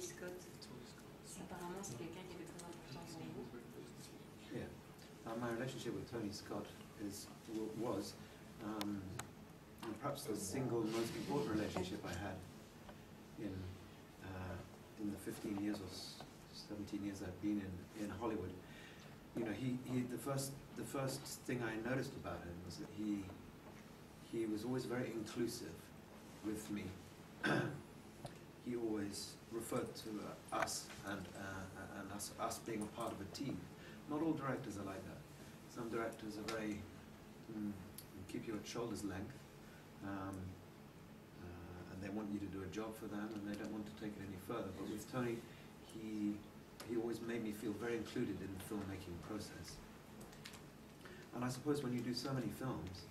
Scott. Apparemment, c'est quelqu'un qui était très important pour vous. Yeah, my relationship with Tony Scott was perhaps the single most important relationship I had in the 15 years or 17 years I've been in Hollywood. You know, the first thing I noticed about him was that he was always very inclusive with me. He always referred to us and us being a part of a team. Not all directors are like that. Some directors are very keep you at shoulder's length, and they want you to do a job for them, and they don't want to take it any further. But with Tony, he always made me feel very included in the filmmaking process. And I suppose when you do so many films,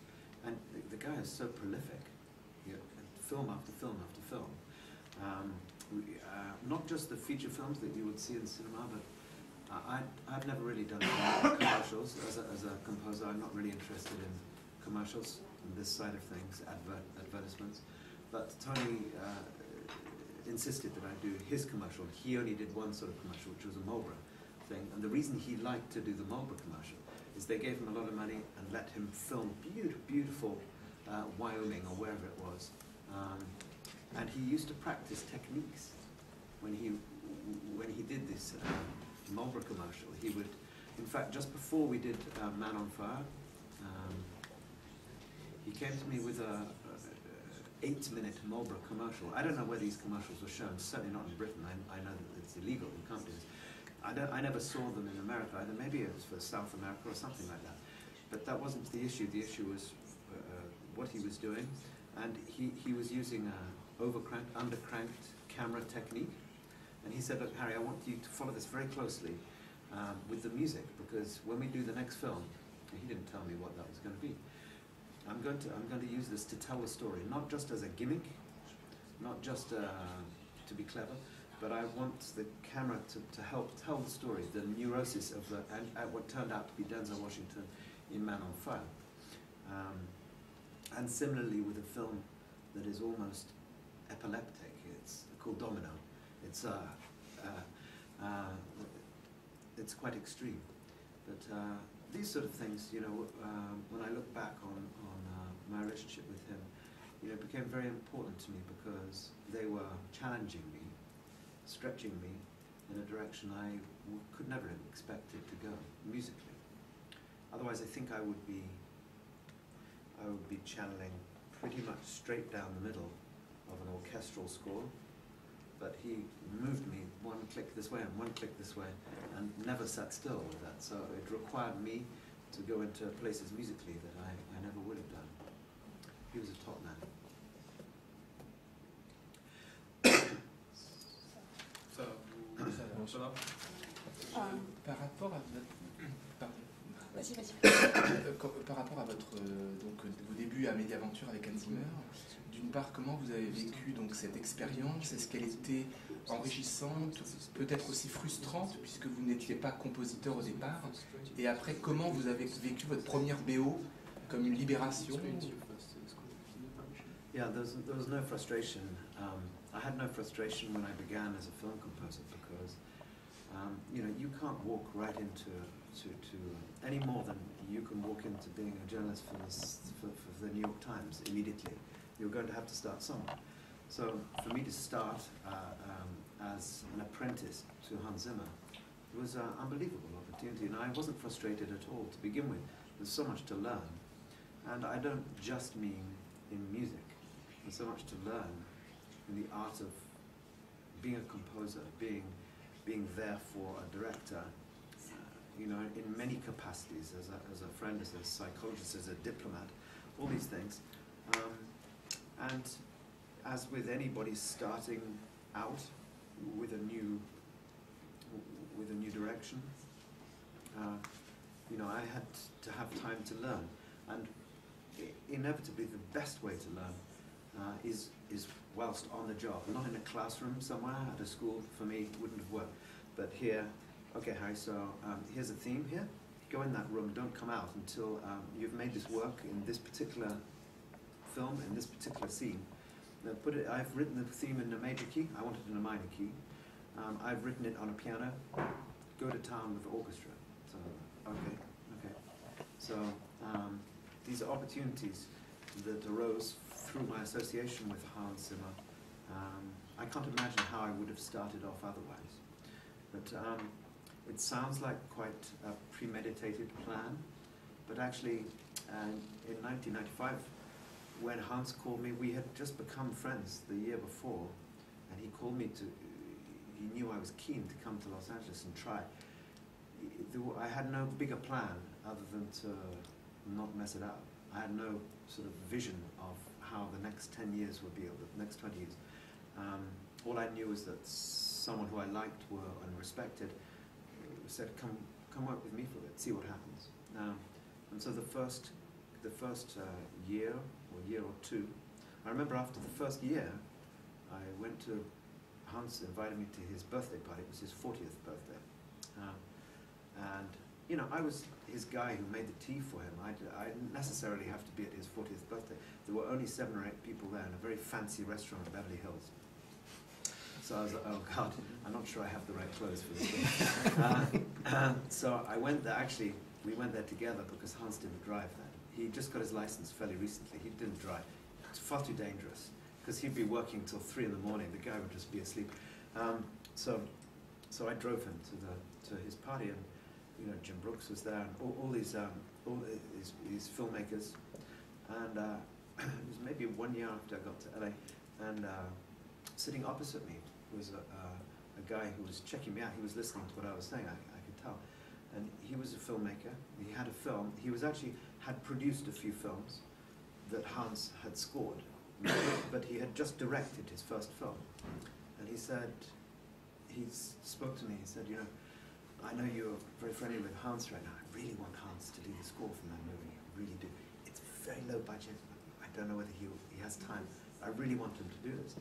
and the guy is so prolific, you know, film after film after film, not just the feature films that you would see in cinema, but I've never really done commercials. As a composer, I'm not really interested in commercials on this side of things, advertisements. But Tony insisted that I do his commercial. He only did one sort of commercial, which was a Marlboro thing. And the reason he liked to do the Marlboro commercial is they gave him a lot of money and let him film beautiful Wyoming or wherever it was. And he used to practice techniques when he did this Marlboro commercial. He would, in fact, just before we did Man on Fire, he came to me with a 8-minute Marlboro commercial. I don't know where these commercials were shown, certainly not in Britain. I know that it's illegal, you can't do this. I never saw them in America either. Maybe it was for South America or something like that. But that wasn't the issue. The issue was what he was doing. And he was using overcranked, undercranked camera technique. And he said, look, Harry, I want you to follow this very closely with the music, because when we do the next film, he didn't tell me what that was going to be. I'm going to use this to tell the story, not just as a gimmick, not just to be clever, but I want the camera to help tell the story, the neurosis of what turned out to be Denzel Washington in Man on Fire. And similarly with a film that is almost epileptic, it's called Domino. It's quite extreme, but these sort of things, you know, when I look back on my relationship with him, you know, became very important to me because they were challenging me, stretching me in a direction I could never have expected to go musically. Otherwise, I think I would be channeling pretty much straight down the middle of an orchestral score. But he moved me one click this way and one click this way, and never sat still with that. So it required me to go into places musically that I never would have done. He was a top man. Ça va? Par rapport à votre... Par rapport à votre vos débuts à Mediaventure avec Hans Zimmer, d'une part, comment vous avez vécu donc cette expérience? Est-ce qu'elle était enrichissante, peut-être aussi frustrante, puisque vous n'étiez pas compositeur au départ? Et après, comment vous avez vécu votre première BO comme une libération? Yeah, there was no frustration. I had no frustration when I began as a film composer because, you know, you can't walk right into any more than you can walk into being a journalist for the New York Times immediately. You're going to have to start somewhere. So for me to start as an apprentice to Hans Zimmer was an unbelievable opportunity, and I wasn't frustrated at all to begin with. There's so much to learn, and I don't just mean in music. There's so much to learn in the art of being a composer, being there for a director, you know, in many capacities, as a friend, as a psychologist, as a diplomat, all these things. And as with anybody starting out with a new direction, you know, I had to have time to learn, and inevitably the best way to learn is whilst on the job, not in a classroom somewhere at a school. For me, it wouldn't have worked. But here, okay, Harry. So here's a theme here. Go in that room. Don't come out until you've made this work in this particular film, in this particular scene. Now I've written the theme in a major key. I want it in a minor key. I've written it on a piano. Go to town with the orchestra. So, okay. So these are opportunities that arose through my association with Hans Zimmer. I can't imagine how I would have started off otherwise. But it sounds like quite a premeditated plan. But actually, in 1995, when Hans called me, we had just become friends the year before, and he called me he knew I was keen to come to Los Angeles and try. I had no bigger plan other than to not mess it up. I had no sort of vision of how the next 10 years would be, or the next 20 years. All I knew was that someone who I liked and respected said, come work with me for a bit, see what happens. And so the first year or two, I remember after the first year, I went to, Hans invited me to his birthday party. It was his 40th birthday. And, you know, I was his guy who made the tea for him. I didn't necessarily have to be at his 40th birthday. There were only 7 or 8 people there in a very fancy restaurant in Beverly Hills. So I was like, oh God, I'm not sure I have the right clothes for this thing. So I went there, actually, we went there together because Hans didn't drive then. He just got his license fairly recently. He didn't drive. It's far too dangerous because he'd be working till 3 in the morning. The guy would just be asleep. So I drove him to his party, and you know, Jim Brooks was there, and all these filmmakers. And it was maybe 1 year after I got to LA, and sitting opposite me was a guy who was checking me out. He was listening to what I was saying, I could tell. And he was a filmmaker. He had a film. He was had produced a few films that Hans had scored, but he had just directed his first film. And he said, he spoke to me, he said, you know, I know you're very friendly with Hans right now. I really want Hans to do the score from that movie. I really do. It's very low budget. I don't know whether he has time. I really want him to do this.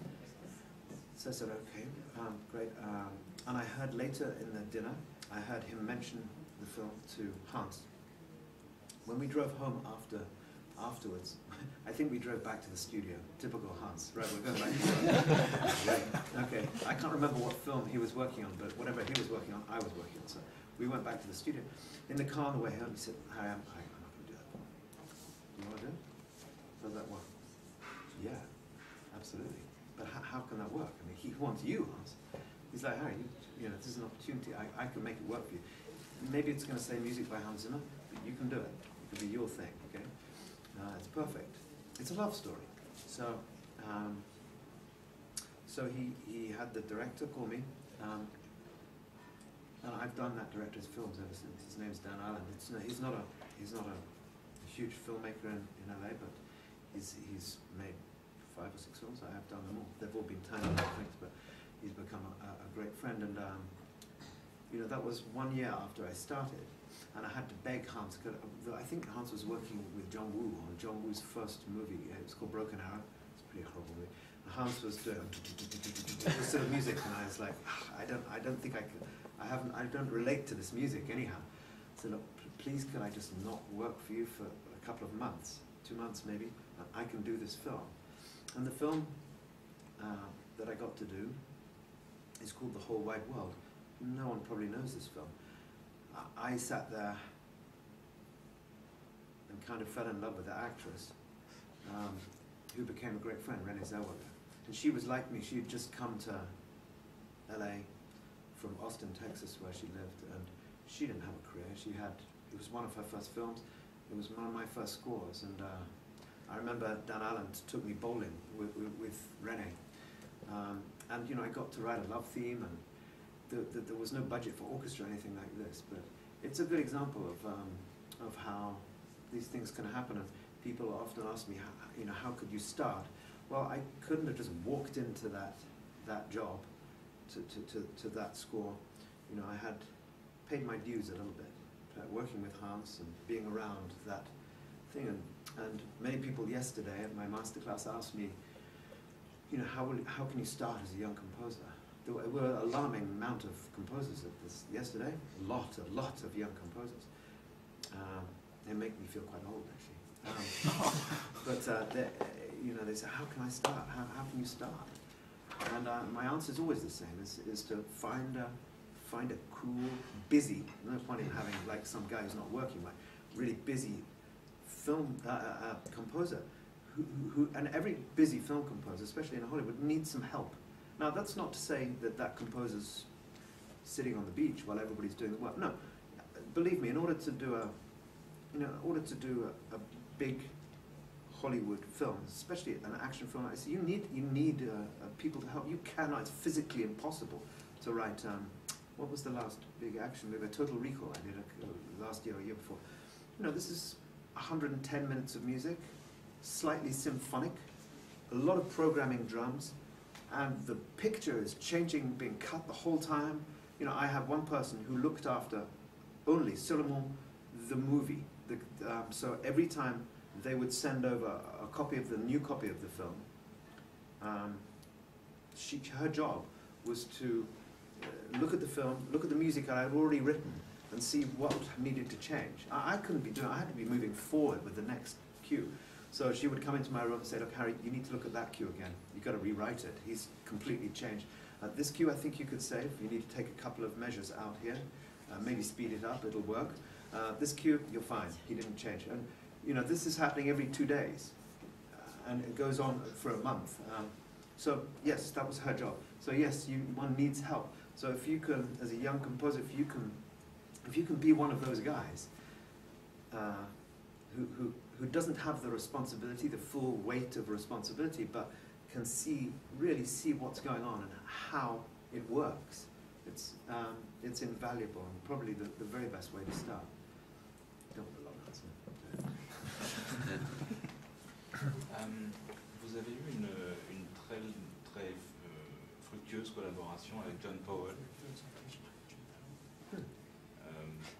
So I said, okay, great. And I heard later in the dinner, I heard him mention the film to Hans. When we drove home afterwards, I think we drove back to the studio. Typical Hans. Right, we're going back to the right. Okay, I can't remember what film he was working on, but whatever he was working on, I was working on. So we went back to the studio. In the car on the way home, he said, I'm not going to do that. You want to do it? Does that work? Yeah, absolutely. But how can that work? I mean, he wants you, Hans. He's like, Harry, you know, this is an opportunity. I can make it work for you. Maybe it's going to say music by Hans Zimmer, but you can do it. It can be your thing, okay? It's perfect. It's a love story. So, so he had the director call me, and I've done that director's films ever since. His name's Dan Allen. He's not a huge filmmaker in LA, but he's made 5 or 6 films. I have done them all. They've all been tiny little things, but he's become a great friend. And you know, that was 1 year after I started, and I had to beg Hans. I think Hans was working with John Woo on John Woo's first movie. It was called Broken Arrow. It's a pretty horrible movie. And Hans was doing this sort of music, and I was like, I don't think I could. I don't relate to this music anyhow. So look, please, can I just not work for you for a couple of months, 2 months maybe? I can do this film. And the film that I got to do is called The Whole Wide World. No one probably knows this film. I sat there and kind of fell in love with the actress, who became a great friend, Renée Zellweger. And she was like me. She had just come to LA from Austin, Texas, where she lived, and she didn't have a career. It was one of her first films. It was one of my first scores, and I remember Dan Allen took me bowling with Renée. And you know, I got to write a love theme, and there was no budget for orchestra or anything like this, but it's a good example of how these things can happen. And people often ask me, you know, how could you start? Well, I couldn't have just walked into that job, to that score. You know, I had paid my dues a little bit, working with Hans and being around that thing. And many people yesterday at my masterclass asked me, you know, how can you start as a young composer? There were an alarming amount of composers at this yesterday. A lot of young composers. They make me feel quite old, actually. But you know, they say, how can I start? How can you start? And my answer is always the same: is to find a cool, busy. No point in having like some guy who's not working, like really busy film composer. And every busy film composer, especially in Hollywood, needs some help. Now, that's not to say that that composer's sitting on the beach while everybody's doing the work. No, believe me, in order to do a big Hollywood film, especially an action film, you need people to help. You cannot. It's physically impossible to write. What was the last big action movie? Total Recall. I did last year or year before. This is 110 minutes of music, slightly symphonic, a lot of programming drums, and the picture is changing, being cut the whole time. I have one person who looked after only seulement the movie. So every time they would send over a new copy of the film, her job was to look at the film, look at the music I had already written, and see what needed to change. I couldn't be doing. I had to be moving forward with the next cue. So she would come into my room and say, "Look, Harry, you need to look at that cue again. You've got to rewrite it. He's completely changed. This cue, I think you could save. You need to take a couple of measures out here. Maybe speed it up. It'll work. This cue, you're fine. He didn't change." And this is happening every 2 days, and it goes on for a month. So yes, that was her job. So yes, one needs help. So if you can, as a young composer, if you can be one of those guys who doesn't have the responsibility, the full weight of responsibility, but can really see what's going on and how it works, it's invaluable and probably the very best way to start. Don't want a long answer. Vous avez eu une très fructueuse collaboration avec John Powell.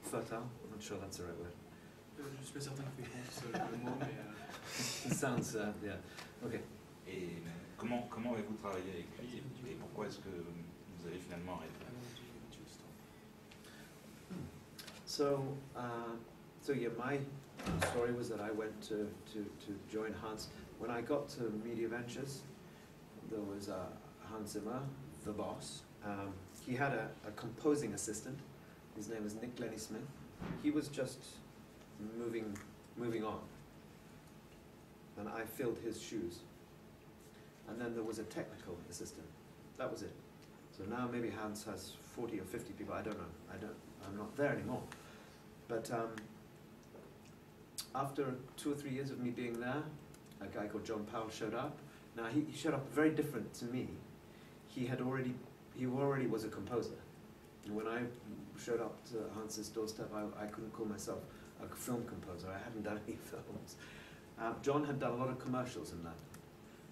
Fertile? I'm not sure that's the right word. Je suis pas certain que c'est le mot, mais... It sounds, yeah. Okay. Et comment avez-vous travaillé avec lui et pourquoi est-ce que vous avez finalement arrêté? So yeah, my story was that I went to join Hans. When I got to Media Ventures, there was Hans Zimmer, the boss. He had a composing assistant. His name was Nick Lenny Smith. He was just moving on, and I filled his shoes. And then there was a technical assistant. That was it. So now maybe Hans has 40 or 50 people. I don't know. I'm not there anymore. But after 2 or 3 years of me being there, a guy called John Powell showed up. Now he showed up very different to me. He already was a composer. And when I showed up to Hans's doorstep, I couldn't call myself a film composer. I hadn't done any films. John had done a lot of commercials in London.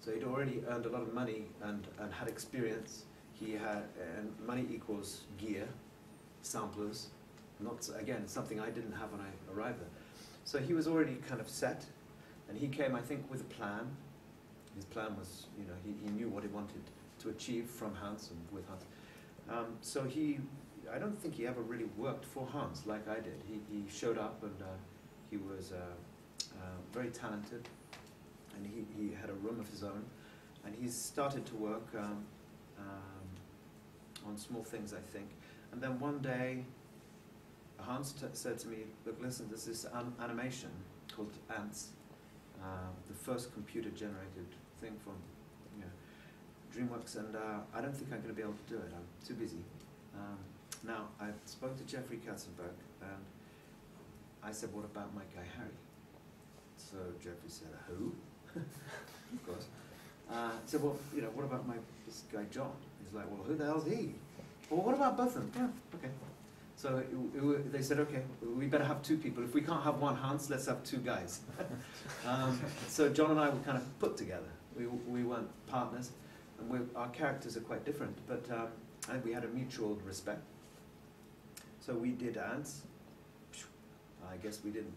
So he'd already earned a lot of money and had experience. He had, and money equals gear, samplers. Not, again, something I didn't have when I arrived there. So he was already kind of set, and he came, I think, with a plan. His plan was, he knew what he wanted to achieve from Hans and with Hans. So I don't think he ever really worked for Hans like I did. He showed up, and he was very talented, and he had a room of his own, and he started to work on small things, I think. And then one day, Hans said to me, "Look, listen, there's this animation called Ants, the first computer-generated thing from DreamWorks, and I don't think I'm going to be able to do it. I'm too busy." Now, I spoke to Jeffrey Katzenberg, and I said, "What about my guy Harry?" So Jeffrey said, "Who?" Of course. I said, "Well, what about this guy John?" He's like, "Well, who the hell's he?" "Well, what about both of them?" "Yeah, okay." So they said, "Okay, we better have 2 people. If we can't have one Hans, let's have 2 guys." So John and I were kind of put together. We weren't partners, and our characters are quite different, but and we had a mutual respect. So we did Ants. I guess we didn't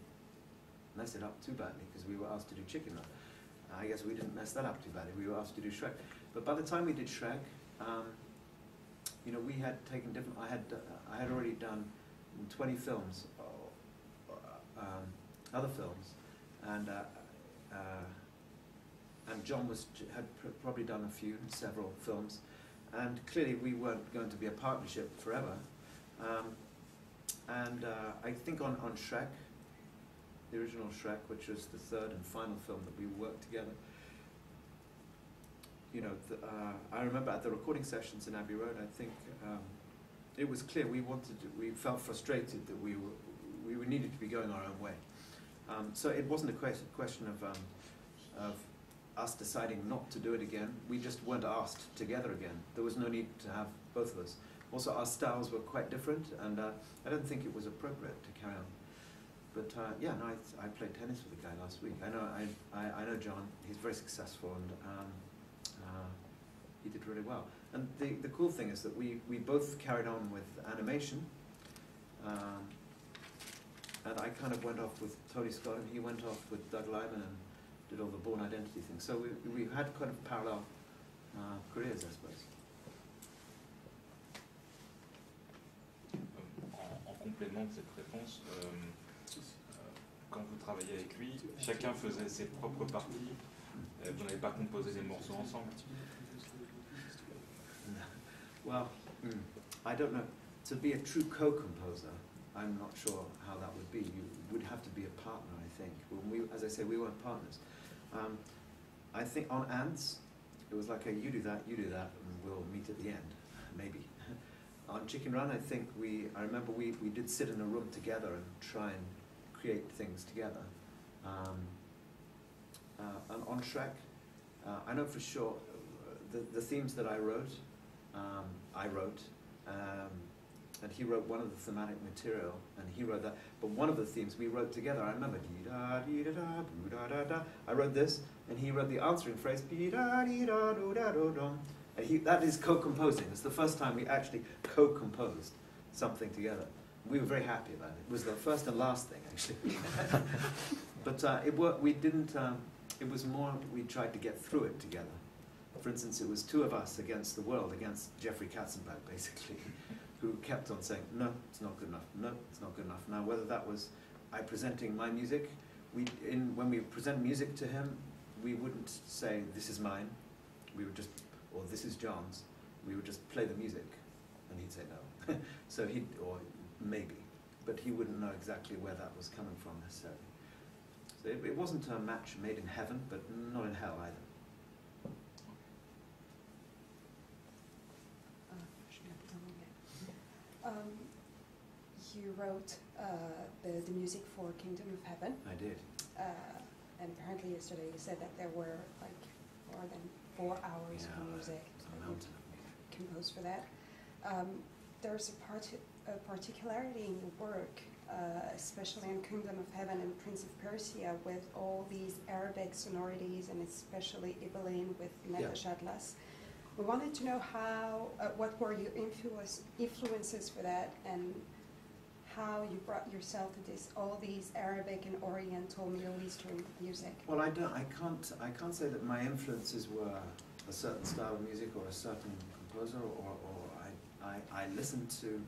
mess it up too badly, because we were asked to do Chicken Run. I guess we didn't mess that up too badly. We were asked to do Shrek. But by the time we did Shrek, we had taken different. I had already done 20 films, other films, and and John had probably done several films, and clearly we weren't going to be a partnership forever. I think on Shrek, the original Shrek, which was the third and final film that we worked together, you know, I remember at the recording sessions in Abbey Road, I think it was clear we felt frustrated that we needed to be going our own way. So it wasn't a question of us deciding not to do it again. We just weren't asked together again. There was no need to have both of us. Also, our styles were quite different, and I don't think it was appropriate to carry on. But yeah, no, I played tennis with the guy last week. I know John. He's very successful, and he did really well. And the cool thing is that we both carried on with animation. And I kind of went off with Tony Scott, and he went off with Doug Liman and did all the Bourne Identity things. So we had kind of parallel careers, I suppose. En complément de cette réponse, quand vous travaillez avec lui, chacun faisait ses propres parties. Vous n'avez pas composé des morceaux ensemble? Well, I don't know. To be a true co-composer, I'm not sure how that would be. You would have to be a partner, I think. As I say, we weren't partners. I think on Ants, it was like, you do that, and we'll meet at the end, maybe. On Chicken Run, I think I remember we did sit in a room together and try and create things together. And on Shrek, I know for sure the themes that I wrote, and he wrote one of the thematic material, and he wrote that. But one of the themes we wrote together, I remember, dee-da, dee-da-da, boo-da-da-da. I wrote this, and he wrote the answering phrase, dee-da-dee-da-do-da-do-dum. And that is co-composing. It's the first time we actually co-composed something together. We were very happy about it. It was the first and last thing, actually. But we didn't, it was more, we tried to get through it together. For instance, it was two of us against the world, against Jeffrey Katzenberg, basically, who kept on saying, no, it's not good enough, no, it's not good enough. Now, whether that was I presenting my music, when we present music to him, we wouldn't say, this is mine, we would just, or this is John's, we would just play the music, and he'd say no. So or maybe, but he wouldn't know exactly where that was coming from necessarily. So it wasn't a match made in heaven, but not in hell either. You wrote the music for Kingdom of Heaven. I did. And apparently yesterday you said that there were like more than 4 hours of music composed for that. There's a particularity in your work, especially in Kingdom of Heaven and Prince of Persia, with all these Arabic sonorities, and especially Ibelin with Nagash Atlas. We wanted to know what were your influences for that, and how you brought yourself to all these Arabic and Oriental, Middle Eastern music. Well, I can't say that my influences were a certain style of music or a certain composer, or I listened to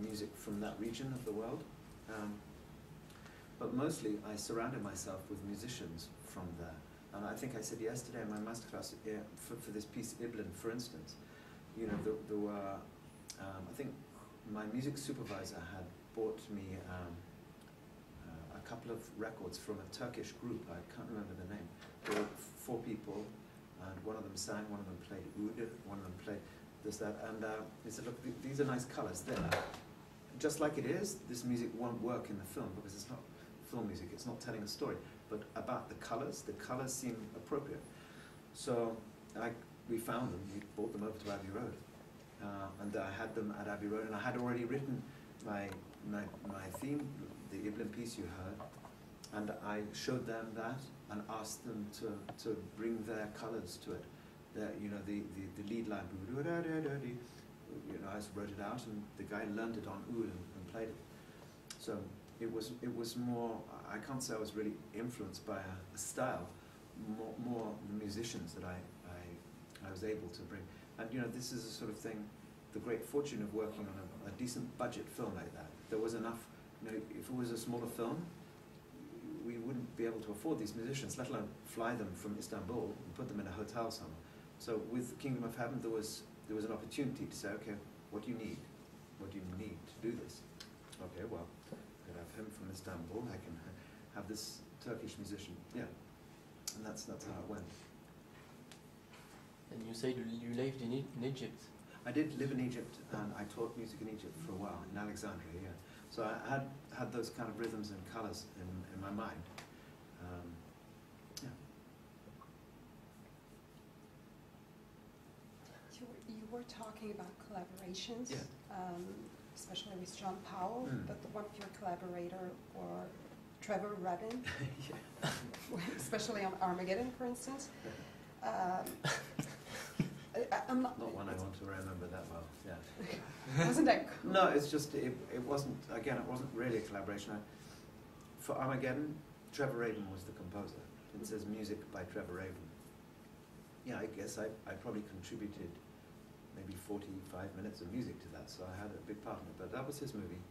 music from that region of the world, but mostly I surrounded myself with musicians from there. And I think I said yesterday in my masterclass, for this piece, Ibelin, for instance, you know, there were, I think my music supervisor had bought me a couple of records from a Turkish group, I can't remember the name. There were 4 people, and one of them sang, one of them played oud, one of them played this, that, and he said, look, these are nice colors. Just like it is, this music won't work in the film, because it's not film music, it's not telling a story. But about the colors seem appropriate. So we found them, we brought them over to Abbey Road. And I had them at Abbey Road, and I had already written my theme, the Ibelin piece you heard, and I showed them that and asked them to bring their colors to it. You know, the lead line, you know, I wrote it out, and the guy learned it on oud and played it. So it was more, I can't say I was really influenced by a style, more the musicians that I was able to bring. And you know, this is a sort of thing, the great fortune of working on a decent budget film like that. There was enough, you know, if it was a smaller film, we wouldn't be able to afford these musicians, let alone fly them from Istanbul and put them in a hotel somewhere. So with Kingdom of Heaven, there was an opportunity to say, okay, what do you need? What do you need to do this? Okay, well, I could have him from Istanbul. I can have this Turkish musician. Yeah, and that's how it went. And you said you lived in Egypt. I did live in Egypt, and I taught music in Egypt for a while, in Alexandria, yeah. So I had those kind of rhythms and colours in my mind. Yeah. You were talking about collaborations, Yeah. especially with John Powell, but one of your collaborator or Trevor Rabin, Yeah. especially on Armageddon, for instance. I'm Not one I want to remember that well, yeah. Wasn't that cool? No, it's just, it wasn't, again, it wasn't really a collaboration. For Armageddon, Trevor Rabin was the composer. It says music by Trevor Rabin. Yeah, I guess I probably contributed maybe 45 minutes of music to that, so I had a big part in it. But that was his movie,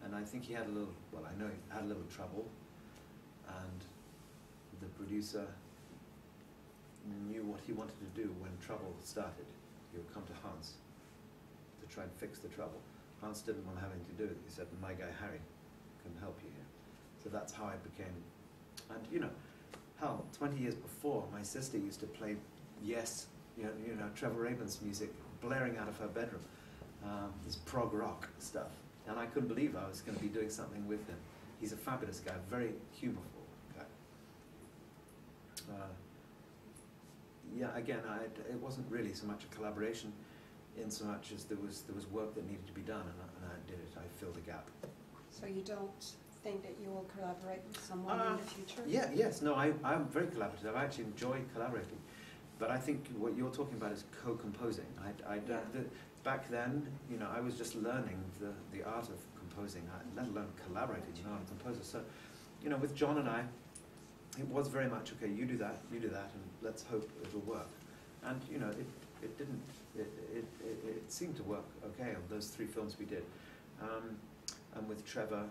and I think he had a little, well, I know he had a little trouble, and the producer knew what he wanted to do when trouble started. He would come to Hans to try and fix the trouble. Hans didn't want having to do it. He said, my guy Harry can help you here. So that's how I became, and you know, hell, 20 years before, my sister used to play Yes, you know Trevor Rabin's music blaring out of her bedroom, this prog rock stuff. And I couldn't believe I was going to be doing something with him. He's a fabulous guy, very humorful guy. Yeah, again, it wasn't really so much a collaboration, in so much as there was work that needed to be done, and I did it. I filled a gap. So you don't think that you will collaborate with someone in the future? Yeah, yes, no, I'm very collaborative. I actually enjoy collaborating, but I think what you're talking about is co-composing. Back then, you know, I was just learning the art of composing, let alone collaborating with another composer. So, you know, with John and I, it was very much, okay, you do that, and let's hope it'll work. And, you know, it didn't, it seemed to work okay on those 3 films we did. And with Trevor,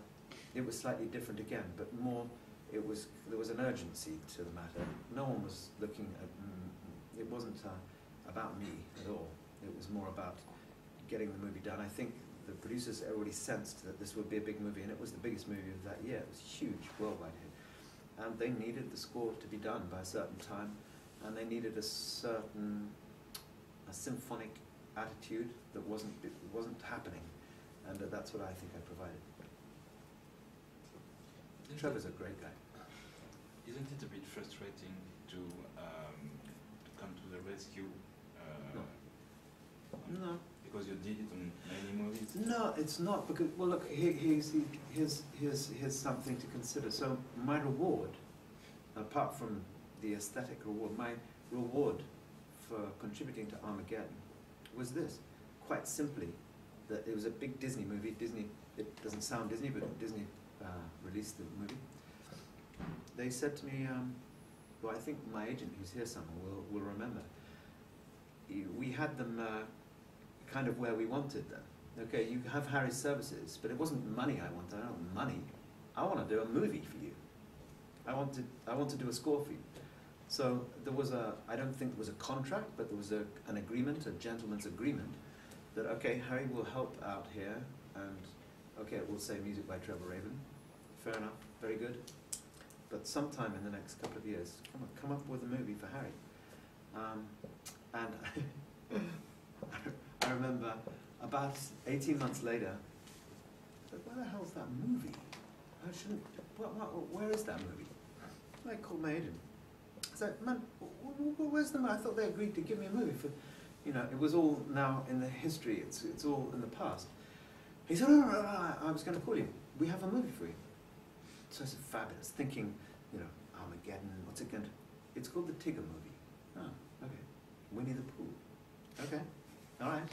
it was slightly different again, but more, there was an urgency to the matter. No one was looking at, it wasn't about me at all. It was more about getting the movie done. I think the producers already sensed that this would be a big movie, and it was the biggest movie of that year. It was a huge worldwide hit. And they needed the score to be done by a certain time, and they needed a symphonic attitude that wasn't happening, and that's what I think I provided. Trevor's a great guy. Isn't it a bit frustrating to come to the rescue? No. Because you did it on many movies? No, it's not, because, well look, here's something to consider. So my reward, apart from the aesthetic reward, my reward for contributing to Armageddon was this, quite simply, that it was a big Disney movie. Disney, it doesn't sound Disney, but Disney released the movie. They said to me, well, I think my agent, who's here somewhere, will remember. We had them kind of where we wanted them. Okay, you have Harry's services, but it wasn't money I wanted. I don't want money. I want to do a movie for you. I want to do a score for you. So there was I don't think there was a contract, but there was an agreement, a gentleman's agreement, that okay, Harry will help out here, and okay, we'll say music by Trevor Rabin. Fair enough, very good. But sometime in the next couple of years, come up with a movie for Harry. And I remember about 18 months later, I said, where the hell's that movie? I shouldn't, where is that movie? And I called my agent. I said, man, where's the movie? I thought they agreed to give me a movie for, you know, it was all now in the history, it's all in the past. He said, no, I was going to call you. We have a movie for you. So I said, fabulous, thinking, you know, Armageddon, what's it going to, it's called the Tigger movie. Oh, okay. Winnie the Pooh. Okay, all right.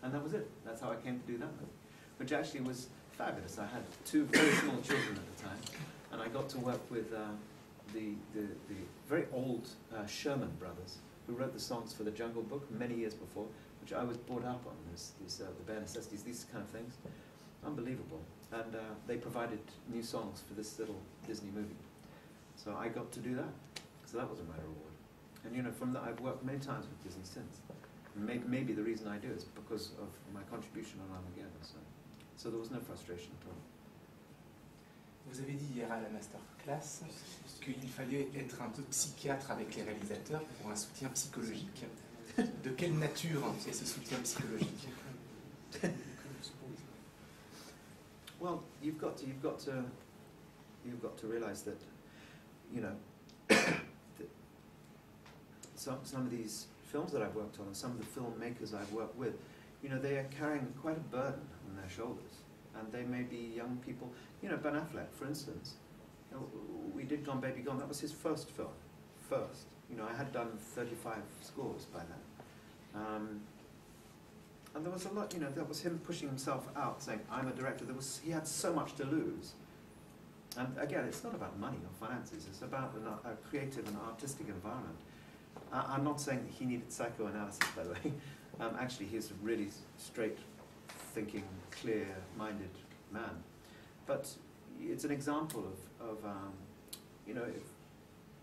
And that was it. That's how I came to do that movie, which actually was fabulous. I had 2 very small children at the time, and I got to work with the very old Sherman brothers, who wrote the songs for the Jungle Book many years before, which I was brought up on, the bare necessities, these kind of things. Unbelievable. And they provided new songs for this little Disney movie. So I got to do that. So that was my reward. And you know, from that I've worked many times with Disney since. And maybe the reason I do is because of my contribution on Armageddon. So there was no frustration at all. Vous avez dit hier à la masterclass qu'il fallait être un peu psychiatre avec les réalisateurs pour un soutien psychologique. De quelle nature est ce soutien psychologique? Well, you've got to realize that, you know, some of these films that I've worked on and some of the filmmakers I've worked with, you know, they are carrying quite a burden on their shoulders, and they may be young people. You know, Ben Affleck, for instance, you know, we did Gone Baby Gone. That was his first film. You know, I had done 35 scores by then. And there was a lot, you know, that was him pushing himself out, saying, I'm a director. He had so much to lose. And again, it's not about money or finances. It's about a creative and artistic environment. I'm not saying that he needed psychoanalysis, by the way. Actually, he's a really straight-thinking, clear-minded man. But it's an example of you know,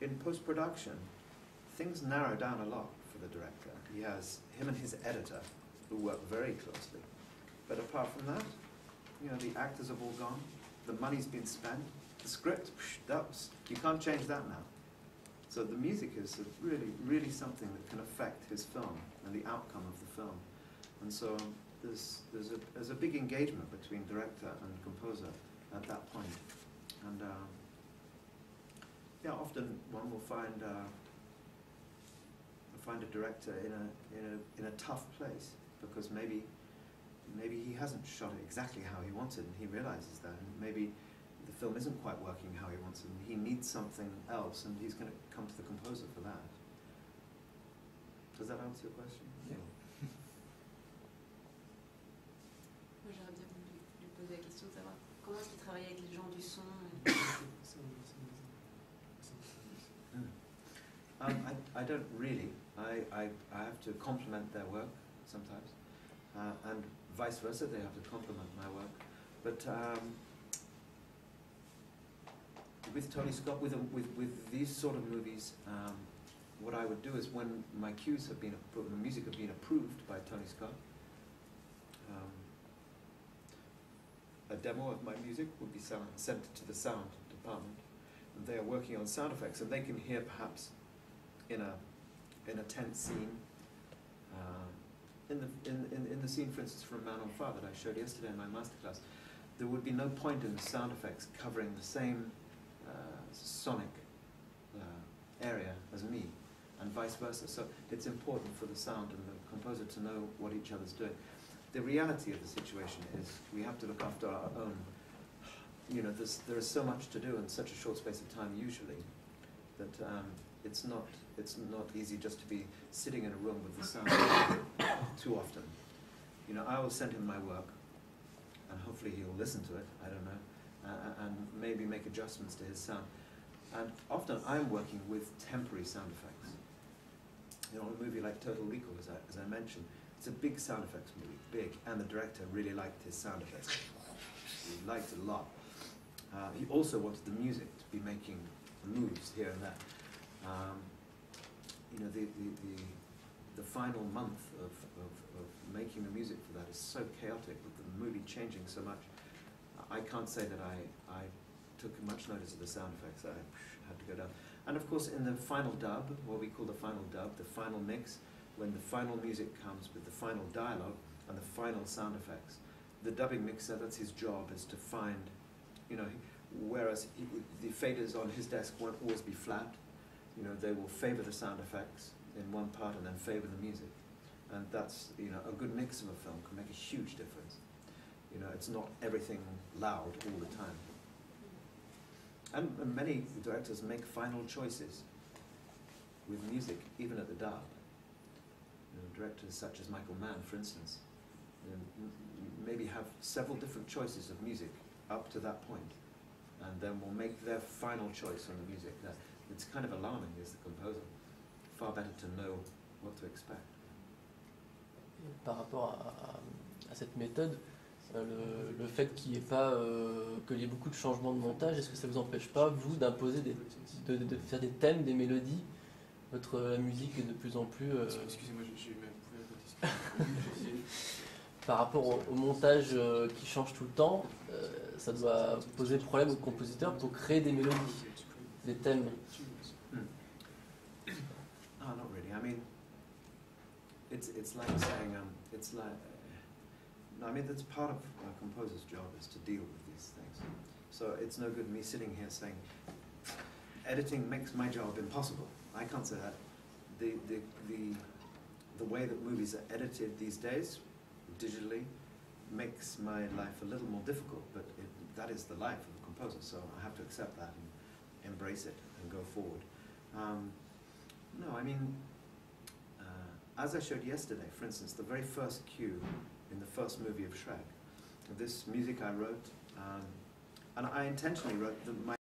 in post-production, things narrow down a lot for the director. He has him and his editor, who work very closely. But apart from that, you know, the actors have all gone, the money's been spent, the script, you can't change that now. So the music is really, really something that can affect his film and the outcome of the film. And so there's a big engagement between director and composer at that point. And yeah, often one will find a director in a tough place, because maybe he hasn't shot it exactly how he wanted, and he realizes that, and maybe the film isn't quite working how he wants it, and he needs something else, and he's going to come to the composer for that. Does that answer your question? Yeah. Moi, j'aurais bien voulu lui poser la question de savoir comment est-ce qu'il travaille avec les gens du son. I don't really. I have to compliment their work sometimes, and vice versa. They have to compliment my work. But with Tony Scott, with these sort of movies, what I would do is, when my cues have been approved, the music have been approved by Tony Scott, a demo of my music would be sent to the sound department, and they are working on sound effects, and they can hear perhaps in a tense scene, in the scene, for instance, from Man on Fire that I showed yesterday in my masterclass, there would be no point in the sound effects covering the same sonic area as me, and vice versa. So it's important for the sound and the composer to know what each other's doing. The reality of the situation is we have to look after our own. You know, there is so much to do in such a short space of time usually, that it's not easy just to be sitting in a room with the sound too often. You know, I will send him my work, and hopefully he'll listen to it, I don't know, and maybe make adjustments to his sound. And often I'm working with temporary sound effects. You know, a movie like Total Recall, as I mentioned, it's a big sound effects movie, big, and the director really liked his sound effects. He liked it a lot. He also wanted the music to be making moves here and there. You know, the final month of making the music for that is so chaotic, with the movie changing so much. I can't say that I took much notice of the sound effects. I had to go down. And of course, in the final dub, what we call the final dub, the final mix, when the final music comes with the final dialogue and the final sound effects, the dubbing mixer, that's his job, is to find, you know, whereas the faders on his desk won't always be flat. You know, they will favor the sound effects in one part and then favor the music. And that's, you know, a good mix of a film can make a huge difference. You know, it's not everything loud all the time. And many directors make final choices with music, even at the dub. You know, directors such as Michael Mann, for instance, you know, maybe have several different choices of music up to that point, and then will make their final choice on the music. It's kind of alarming as the composer. Far better to know what to expect. Par rapport à cette méthode, Le fait qu'il n'y ait pas, qu'il y ait beaucoup de changements de montage, est-ce que ça vous empêche pas, vous, d'imposer de faire des thèmes, des mélodies? La musique est de plus en plus... Excusez-moi, j'ai même répéter. Par rapport au montage qui change tout le temps, ça doit poser problème aux compositeurs pour créer des mélodies, des thèmes. No, not really. I mean, it's like saying no. I mean, that's part of a composer's job is to deal with these things. So it's no good me sitting here saying editing makes my job impossible. I can't say that. The way that movies are edited these days, digitally, makes my life a little more difficult. But that is the life of a composer. So I have to accept that and embrace it and go forward. No, I mean, as I showed yesterday, for instance, the very first cue in the first movie of Shrek, this music I wrote, and I intentionally wrote my